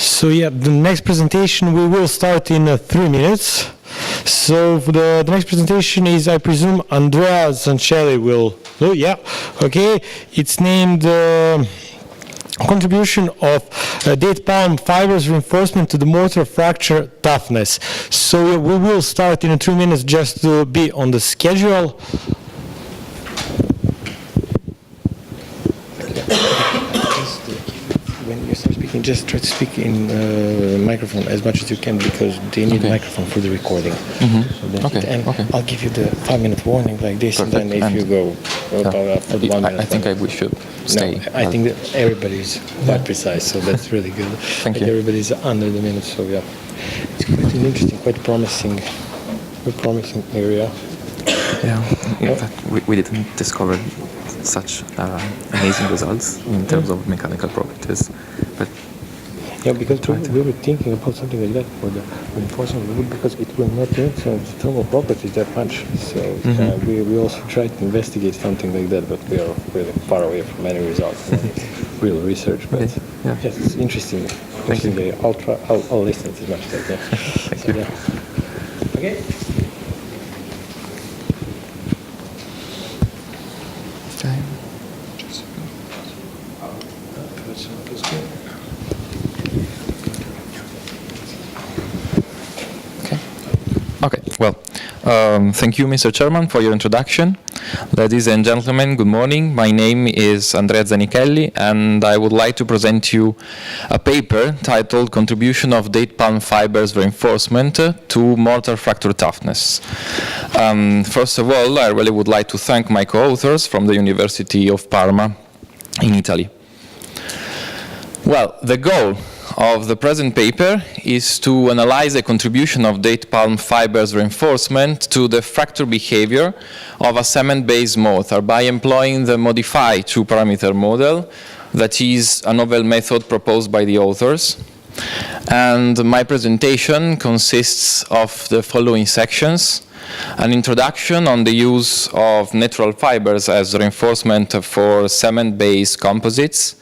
So yeah, the next presentation we will start in 3 minutes. So the next presentation is, I presume, Andrea Zancelli will. Oh yeah, okay. It's named Contribution of Date Palm Fibers Reinforcement to the Mortar Fracture Toughness. So yeah, we will start in 3 minutes just to be on the schedule. When you start speaking, just try to speak in microphone as much as you can, because they need a microphone for the recording. So I'll give you the 5-minute warning like this. Perfect. And then if you go for the 1 minute. I think we should stay. No, I think that everybody's quite precise, so that's really good. Thank you. Everybody's under the minute, so yeah. It's quite an interesting, quite promising area. Yeah, in fact, we didn't discover such amazing results in terms of mechanical properties. But yeah, because we were thinking about something like that for the reinforcement of wood, because it will not influence the thermal properties that much. So we also tried to investigate something like that, but we are really far away from any results, real research. But yes, it's interesting. Thank you. I'll listen as much as I can. Thank you. Yeah. Okay. Okay, well, thank you, Mr. Chairman, for your introduction. Ladies and gentlemen, good morning. My name is Andrea Zanichelli, and I would like to present you a paper titled Contribution of Date Palm Fibers Reinforcement to Mortar Fracture Toughness. First of all, I really would like to thank my co-authors from the University of Parma in Italy. Well, the goal of the present paper is to analyze the contribution of date palm fibers reinforcement to the fracture behavior of a cement-based mortar by employing the modified two-parameter model, that is a novel method proposed by the authors. And my presentation consists of the following sections: an introduction on the use of natural fibers as reinforcement for cement-based composites,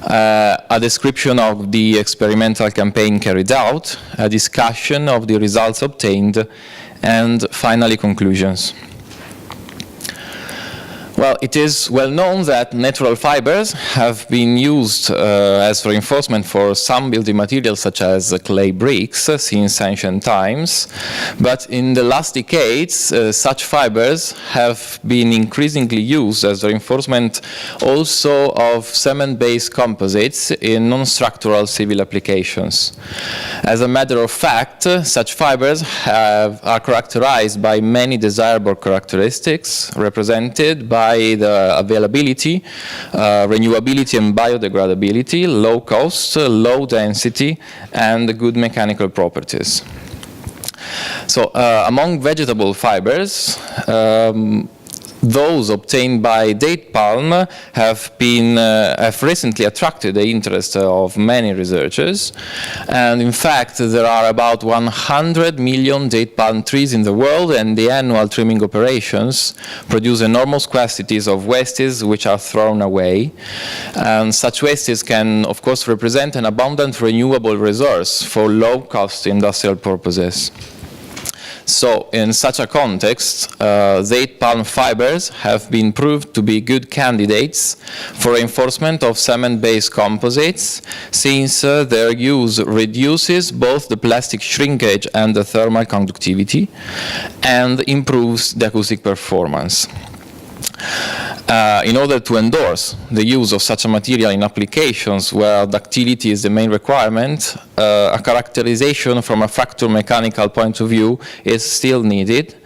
a description of the experimental campaign carried out, a discussion of the results obtained, and finally conclusions. Well, it is well known that natural fibers have been used as reinforcement for some building materials such as clay bricks since ancient times, but in the last decades such fibers have been increasingly used as reinforcement also of cement-based composites in non-structural civil applications. As a matter of fact, such fibers are characterized by many desirable characteristics represented by the availability, renewability and biodegradability, low cost, low density, and good mechanical properties. So among vegetable fibers, those obtained by date palm have recently attracted the interest of many researchers, and in fact there are about 100 million date palm trees in the world, and the annual trimming operations produce enormous quantities of wastes which are thrown away, and such wastes can of course represent an abundant renewable resource for low-cost industrial purposes. So, in such a context, date palm fibers have been proved to be good candidates for reinforcement of cement-based composites, since their use reduces both the plastic shrinkage and the thermal conductivity, and improves the acoustic performance. In order to endorse the use of such a material in applications where ductility is the main requirement, a characterization from a fracture mechanical point of view is still needed.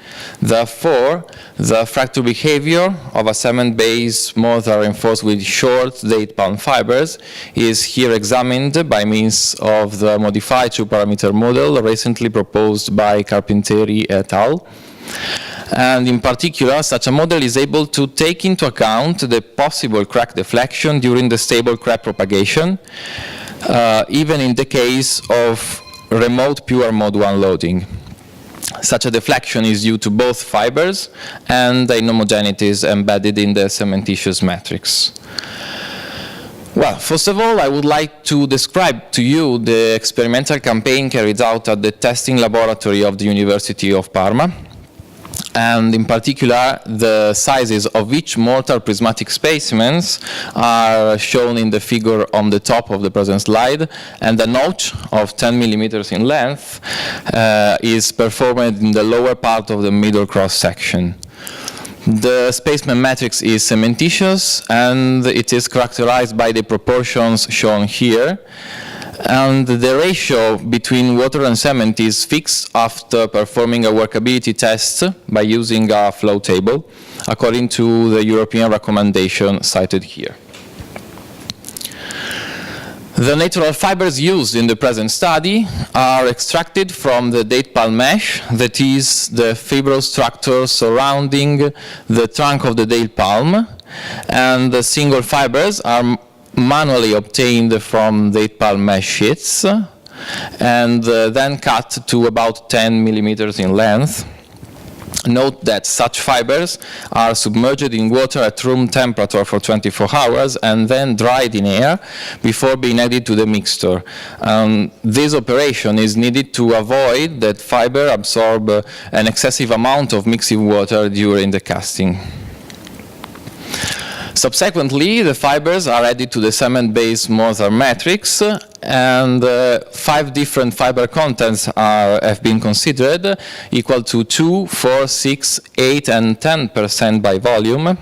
Therefore, the fracture behavior of a cement-based mortar reinforced with short date palm fibers is here examined by means of the modified two-parameter model recently proposed by Carpentieri et al. And in particular, such a model is able to take into account the possible crack deflection during the stable crack propagation, even in the case of remote pure mode 1 loading. Such a deflection is due to both fibers and the inhomogeneities embedded in the cementitious matrix. Well, first of all, I would like to describe to you the experimental campaign carried out at the testing laboratory of the University of Parma, and in particular, the sizes of each mortar prismatic specimens are shown in the figure on the top of the present slide, and the notch of 10 millimeters in length is performed in the lower part of the middle cross-section. The specimen matrix is cementitious, and it is characterized by the proportions shown here. And the ratio between water and cement is fixed after performing a workability test by using a flow table, according to the European recommendation cited here. The natural fibers used in the present study are extracted from the date palm mesh, that is, the fibrous structure surrounding the trunk of the date palm, and the single fibers are manually obtained from date palm mesh sheets and then cut to about 10 millimeters in length. Note that such fibers are submerged in water at room temperature for 24 hours and then dried in air before being added to the mixture. This operation is needed to avoid that fiber absorb an excessive amount of mixing water during the casting. Subsequently, the fibers are added to the cement-based mortar matrix, and 5 different fiber contents have been considered, equal to 2, 4, 6, 8, and 10% by volume.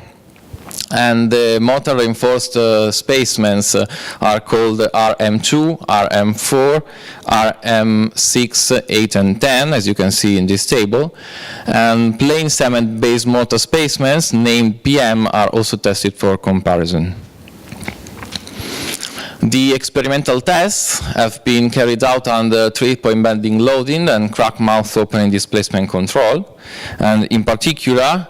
And the mortar reinforced specimens are called RM2, RM4, RM6, 8, and 10, as you can see in this table. And plain cement-based mortar specimens named PM are also tested for comparison. The experimental tests have been carried out under 3-point bending loading and crack mouth opening displacement control. And in particular,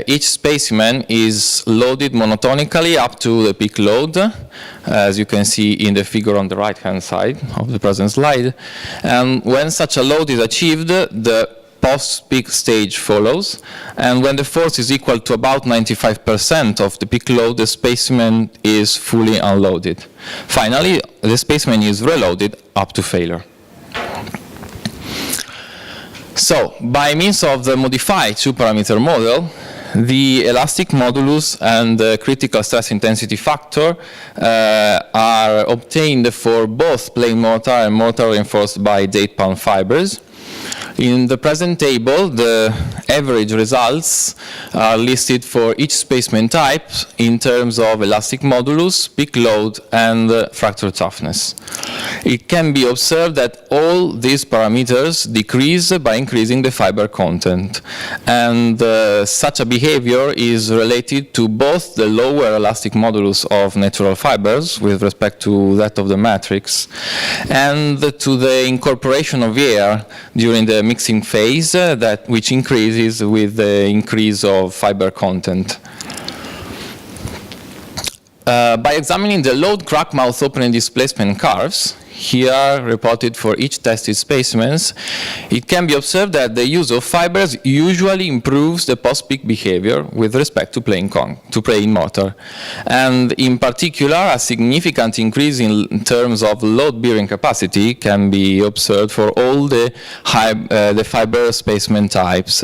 each specimen is loaded monotonically up to the peak load, as you can see in the figure on the right-hand side of the present slide. And when such a load is achieved, the post-peak stage follows, and when the force is equal to about 95% of the peak load, the specimen is fully unloaded. Finally, the specimen is reloaded up to failure. So, by means of the modified two-parameter model, the elastic modulus and the critical stress intensity factor are obtained for both plain mortar and mortar reinforced by date palm fibers. In the present table, the average results are listed for each specimen type in terms of elastic modulus, peak load, and fracture toughness. It can be observed that all these parameters decrease by increasing the fiber content, and such a behavior is related to both the lower elastic modulus of natural fibers with respect to that of the matrix, and to the incorporation of air during the mixing phase, which increases with the increase of fiber content. By examining the load crack mouth opening displacement curves, here reported for each tested specimens, it can be observed that the use of fibers usually improves the post-peak behavior with respect to plain mortar. And in particular, a significant increase in terms of load-bearing capacity can be observed for all the fiber specimen types.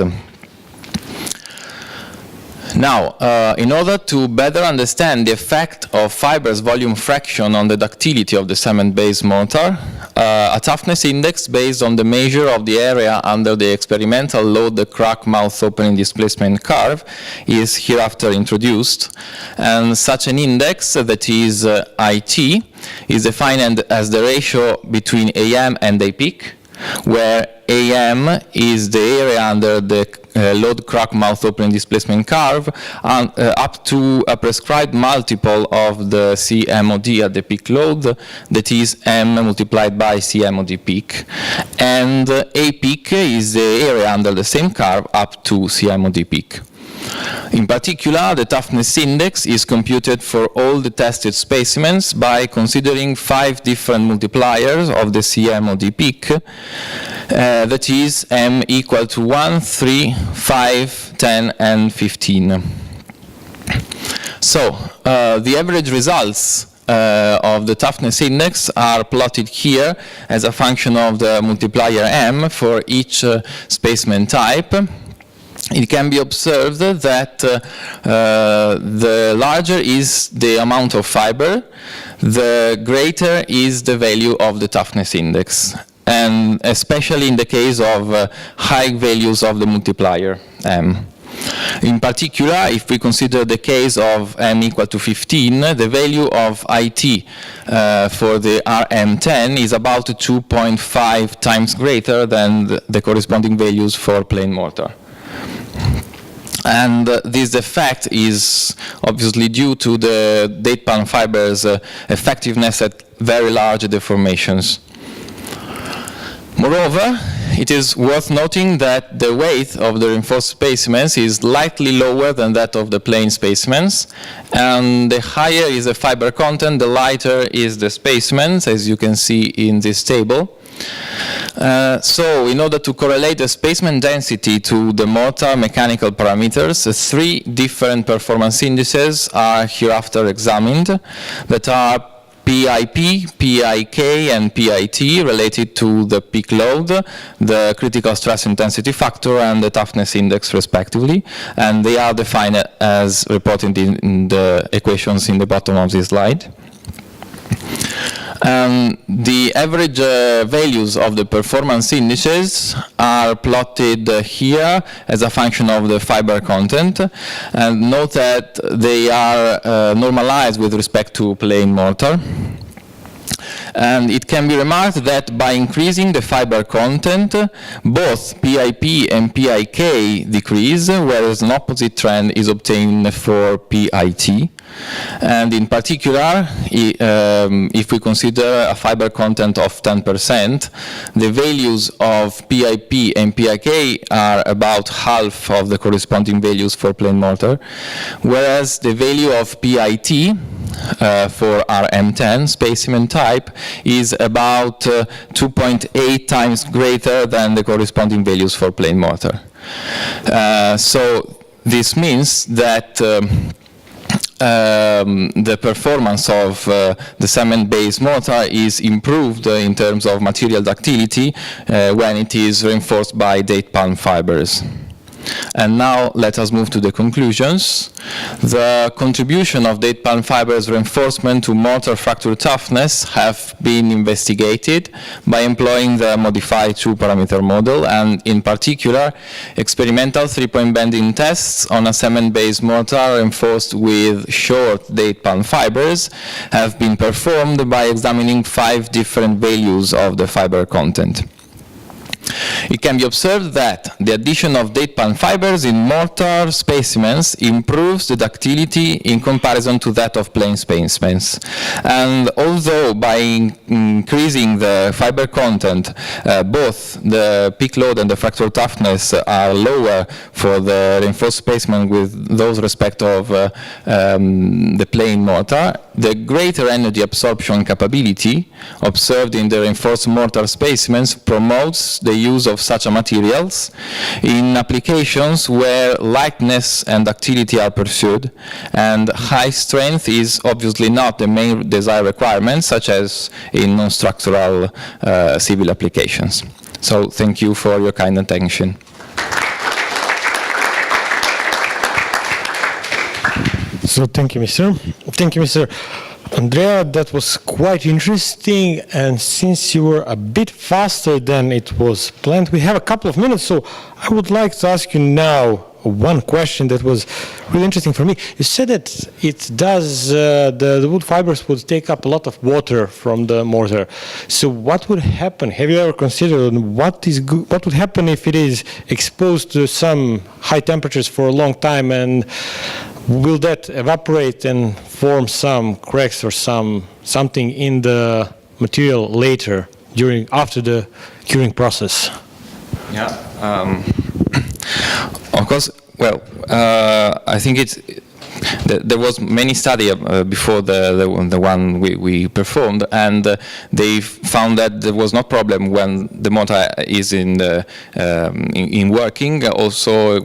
Now, in order to better understand the effect of fibers volume fraction on the ductility of the cement-based mortar, a toughness index based on the measure of the area under the experimental load the crack mouth opening displacement curve is hereafter introduced. And such an index, that is IT, is defined as the ratio between AM and A peak, where AM is the area under the load crack mouth opening displacement curve up to a prescribed multiple of the CMOD at the peak load, that is M multiplied by CMOD peak. And A peak is the area under the same curve up to CMOD peak. In particular, the toughness index is computed for all the tested specimens by considering 5 different multipliers of the CMOD peak, that is M equal to 1, 3, 5, 10, and 15. So, the average results of the toughness index are plotted here as a function of the multiplier m for each specimen type. It can be observed that the larger is the amount of fiber, the greater is the value of the toughness index, and especially in the case of high values of the multiplier m. In particular, if we consider the case of m equal to 15, the value of IT for the RM10 is about 2.5 times greater than the corresponding values for plain mortar. And this effect is obviously due to the date palm fibers' effectiveness at very large deformations. Moreover, it is worth noting that the weight of the reinforced specimens is slightly lower than that of the plain specimens, and the higher is the fiber content, the lighter is the specimens, as you can see in this table. So, in order to correlate the specimen density to the mortar mechanical parameters, 3 different performance indices are hereafter examined that are PIP, PIK, and PIT related to the peak load, the critical stress intensity factor, and the toughness index respectively, and they are defined as reported in the equations in the bottom of this slide. The average values of the performance indices are plotted here as a function of the fiber content, and note that they are normalized with respect to plain mortar. And it can be remarked that by increasing the fiber content, both PIP and PIK decrease, whereas an opposite trend is obtained for PIT. And in particular, if we consider a fiber content of 10%, the values of PIP and PIK are about half of the corresponding values for plain mortar, whereas the value of PIT for RM10 specimen type is about 2.8 times greater than the corresponding values for plain mortar. So this means that the performance of the cement-based mortar is improved in terms of material ductility when it is reinforced by date palm fibers. And now let us move to the conclusions. The contribution of date palm fibers reinforcement to mortar fracture toughness have been investigated by employing the modified 2-parameter model, and in particular experimental 3-point bending tests on a cement-based mortar reinforced with short date palm fibers have been performed by examining 5 different values of the fiber content. It can be observed that the addition of date palm fibers in mortar specimens improves the ductility in comparison to that of plain specimens. And although by increasing the fiber content, both the peak load and the fracture toughness are lower for the reinforced specimen with those respect of the plain mortar, the greater energy absorption capability observed in the reinforced mortar specimens promotes the use of such materials in applications where lightness and ductility are pursued, and high strength is obviously not the main desired requirement, such as in non-structural civil applications. So thank you for your kind attention. So thank you, Mr. Thank you, Mr. Andrea. That was quite interesting, and since you were a bit faster than it was planned, we have a couple of minutes, so I would like to ask you now one question that was really interesting for me. You said that it does, the wood fibers would take up a lot of water from the mortar. So what would happen? Have you ever considered what would happen if it is exposed to some high temperatures for a long time, and will that evaporate and form some cracks or something in the material later, after the curing process? Yeah. Of course, well, I think there was many studies before the one we performed, and they found that there was no problem when the motor is in working, also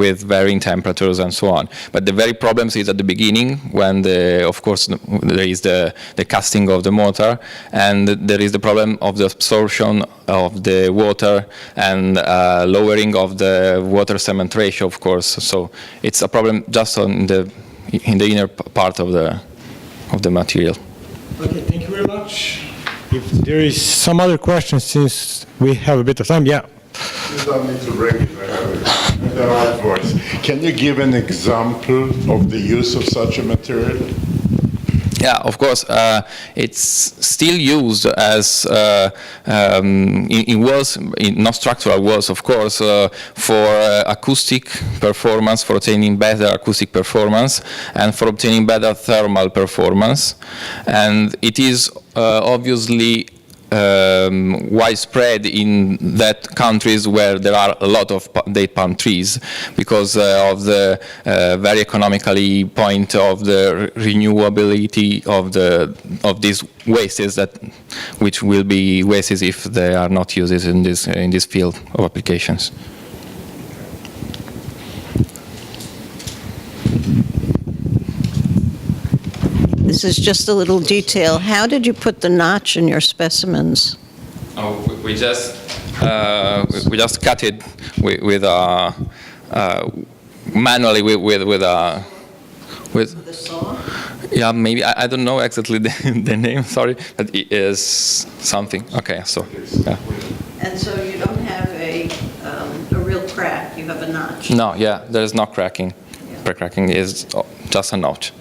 with varying temperatures and so on. But the very problems is at the beginning, when of course there is the casting of the motor, and there is the problem of the absorption of the water and lowering of the water cement ratio, of course. So it's a problem just in the inner part of the material. Okay, thank you very much. If there is some other questions, since we have a bit of time, yeah. You don't need to bring it. I have it in the right voice. Can you give an example of the use of such a material? Yeah, of course. It's still used as in walls, not structural walls, of course, for acoustic performance, for obtaining better acoustic performance, and for obtaining better thermal performance. And it is obviously widespread in that countries where there are a lot of date palm trees, because of the very economically point of the renewability of these wastes, which will be wastes if they are not used in this field of applications. This is just a little detail. How did you put the notch in your specimens? Oh, we just cut it with manually with The saw? Yeah, maybe I don't know exactly the name. Sorry, but it is something. Okay, so yeah. And so you don't have a real crack. You have a notch. No, yeah, there is no cracking. Cracking is just a notch.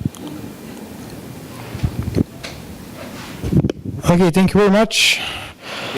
Okay, thank you very much.